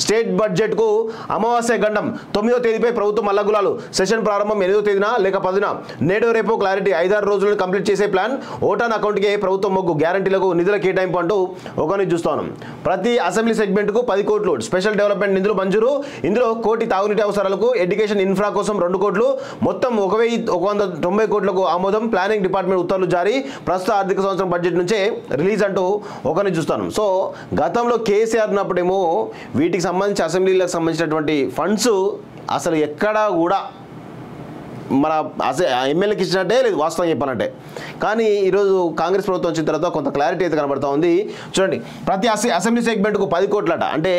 State budget కు అమావాస్య గండం 9వ తేదీపై ప్రభుత్వం మల్లగులాలు సెషన్ ప్రారంభం 8వ తేదీన లేక 10న నేడు రేపు క్లారిటీ 5-6 రోజులను కంప్లీట్ చేసే ప్లాన్ ఓటాన్ అకౌంట్కి ప్రభుత్వం మొగ్గు గ్యారంటీలకు నిధుల కేటాయింపు అంటూ ఒకరిని చూస్తాను. ప్రతి అసెంబ్లీ సెగ్మెంట్ కు 10 కోట్లు స్పెషల్ డెవలప్మెంట్ నిధులు మంజూరు. ఇందులో 1 కోటి తాగునీటి అవసరాలకు, ఎడ్యుకేషన్ ఇన్ఫ్రా కోసం 2 కోట్లు, మొత్తం 1190 కోట్లకు ఆమోదం. ప్లానింగ్ డిపార్ట్మెంట్ ఉత్తర్వులు జారీ. ప్రస్తుత ఆర్థిక సంవత్సరం బడ్జెట్ నుంచే రిలీజ్ అంటూ ఒకరిని చూస్తాను. సో గతంలో కేసీఆర్ ఉన్నప్పుడేమో వీటికి సంబంధించి అసెంబ్లీలకు సంబంధించినటువంటి ఫండ్స్ అసలు ఎక్కడా కూడా మన ఎమ్మెల్యేకి ఇచ్చినట్టే లేదు, వాస్తవం చెప్పాలంటే. కానీ ఈరోజు కాంగ్రెస్ ప్రభుత్వం వచ్చిన తర్వాత కొంత క్లారిటీ అయితే కనబడుతూ ఉంది. చూడండి, ప్రతి అసెంబ్లీ సెగ్మెంట్కు 10 కోట్లట. అంటే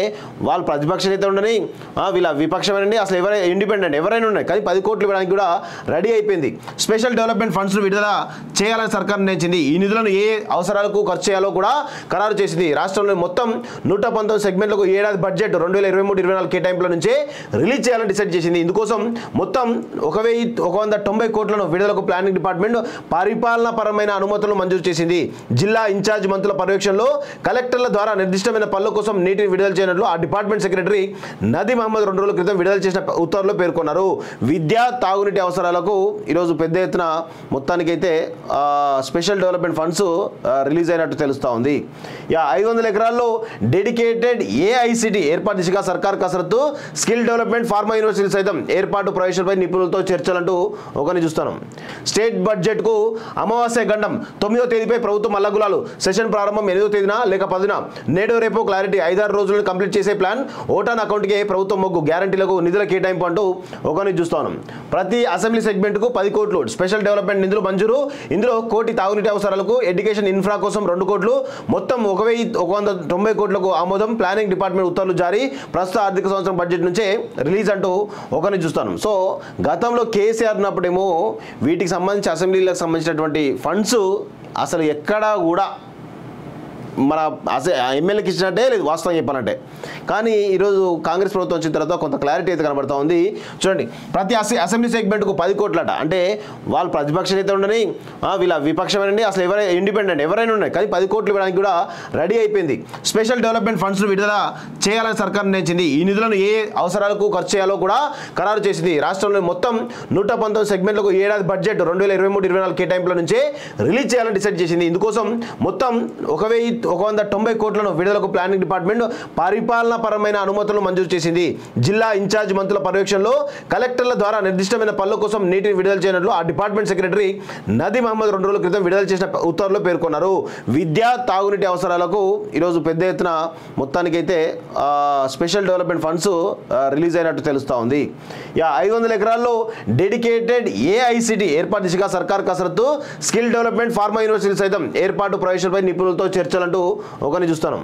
వాళ్ళు ప్రతిపక్ష నేత ఉండని, వీళ్ళ విపక్షమేనండి, అసలు ఇండిపెండెంట్ ఎవరైనా ఉన్నాయి, కానీ 10 కోట్లు ఇవ్వడానికి కూడా రెడీ అయిపోయింది. స్పెషల్ డెవలప్మెంట్ ఫండ్స్ను విడుదల చేయాలని సర్కార్ నిర్ణయించింది. ఈ నిధులను ఏ అవసరాలకు ఖర్చు చేయాలో కూడా ఖరారు చేసింది. రాష్ట్రంలో మొత్తం 119 సెగ్మెంట్లకు ఏడాది బడ్జెట్ 2023-24 కేటాయింపుల నుంచే రిలీజ్ చేయాలని డిసైడ్ చేసింది. ఇందుకోసం మొత్తం 190 కోట్లను విడుదలకు ప్లానింగ్ డిపార్ట్మెంట్ పరిపాలనాపరమైన అనుమతులను మంజూరు చేసింది. జిల్లా ఇన్ఛార్జ్ మంత్రుల పర్యవేక్షణలో కలెక్టర్ల ద్వారా నిర్దిష్టమైన పనుల కోసం నీటిని విడుదల చేయనున్నట్లు ఆ డిపార్ట్మెంట్ సెక్రటరీ నదీ మహమ్మద్ 2 రోజుల క్రితం విడుదల చేసిన ఉత్తర్వుల్లో పేర్కొన్నారు. విద్యా తాగునీటి అవసరాలకు ఈరోజు పెద్ద ఎత్తున మొత్తానికైతే స్పెషల్ డెవలప్మెంట్ ఫండ్స్ రిలీజ్ అయినట్టు తెలుస్తూ ఉంది. 500 ఎకరాల్లో డెడికేటెడ్ ఏఐసిటి ఏర్పాటు దిశగా సర్కార్ కసరత్తు. స్కిల్ డెవలప్మెంట్, ఫార్మా యూనివర్సిటీ సైతం ఏర్పాటు ప్రవేశంపై నిపుణులతో చర్చలంటూ ఒకరిని చూస్తాను. స్టేట్ బడ్జెట్ కు అమావాస్య గండం 9వ తేదీపై ప్రభుత్వం మల్లగులాలు సెషన్ ప్రారంభం 8వ తేదీన లేక 10న నేడు రేపు క్లారిటీ 5-6 రోజులను కంప్లీట్ చేసే ప్లాన్ ఓటాన్ అకౌంట్కి ప్రభుత్వం మొగ్గు గ్యారంటీలకు నిధుల కేటాయింపు అంటూ ఒకరిని చూస్తాను. ప్రతి అసెంబ్లీ సెగ్మెంట్ కు 10 కోట్లు స్పెషల్ డెవలప్మెంట్ నిధులు మంజూరు. ఇందులో 1 కోటి తాగునీటి అవసరాలకు, ఎడ్యుకేషన్ ఇన్ఫ్రా కోసం 2 కోట్లు, మొత్తం 1190 కోట్లకు ఆమోదం. ప్లానింగ్ డిపార్ట్మెంట్ ఉత్తర్వులు జారీ. ప్రస్తుత ఆర్థిక సంవత్సరం బడ్జెట్ నుంచే రిలీజ్ అంటూ ఒకరిని చూస్తాను. సో గతంలో కేసీఆర్ ఉన్నప్పుడేమో వీటికి సంబంధించి అసెంబ్లీలకు సంబంధించినటువంటి ఫండ్స్ అసలు ఎక్కడా కూడా మన ఎమ్మెల్యేకి ఇచ్చినట్టే లేదు, వాస్తవం చెప్పాలంటే. కానీ ఈరోజు కాంగ్రెస్ ప్రభుత్వం వచ్చిన తర్వాత కొంత క్లారిటీ అయితే కనబడుతూ ఉంది. చూడండి, ప్రతి అసెంబ్లీ సెగ్మెంట్కు 10 కోట్లట. అంటే వాళ్ళు ప్రతిపక్ష నేత ఉండని, వీళ్ళ విపక్షమేనండి, అసలు ఇండిపెండెంట్ ఎవరైనా ఉన్నాయి, కానీ 10 కోట్లు ఇవ్వడానికి కూడా రెడీ అయిపోయింది. స్పెషల్ డెవలప్మెంట్ ఫండ్స్ను విడుదల చేయాలని సర్కార్ నిర్ణయించింది. ఈ నిధులను ఏ అవసరాలకు ఖర్చు చేయాలో కూడా ఖరారు చేసింది. రాష్ట్రంలో మొత్తం 119 సెగ్మెంట్లకు ఏడాది బడ్జెట్ 2023-24 కేటాయింపుల నుంచే రిలీజ్ చేయాలని డిసైడ్ చేసింది. ఇందుకోసం మొత్తం 190 కోట్లను విడుదలకు ప్లానింగ్ డిపార్ట్మెంట్ పరిపాలనాపరమైన అనుమతులను మంజూరు చేసింది. జిల్లా ఇన్ఛార్జ్ మంత్రుల పర్యవేక్షణలో కలెక్టర్ల ద్వారా నిర్దిష్టమైన పనుల కోసం నీటిని విడుదల చేయనున్నట్లు ఆ డిపార్ట్మెంట్ సెక్రటరీ నదీ మహమ్మద్ 2 రోజుల క్రితం విడుదల చేసిన ఉత్తర్వుల్లో పేర్కొన్నారు. విద్యా తాగునీటి అవసరాలకు ఈరోజు పెద్ద ఎత్తున మొత్తానికైతే స్పెషల్ డెవలప్మెంట్ ఫండ్స్ రిలీజ్ అయినట్టు తెలుస్తూ ఉంది. 500 ఎకరాల్లో డెడికేటెడ్ ఏఐసిటి ఏర్పాటు దిశగా సర్కార్ కసరత్తు. స్కిల్ డెవలప్మెంట్, ఫార్మా యూనివర్సిటీ సైతం ఏర్పాటు ప్రవేశంపై నిపుణులతో చర్చలంటూ ఒకరిని చూస్తాను.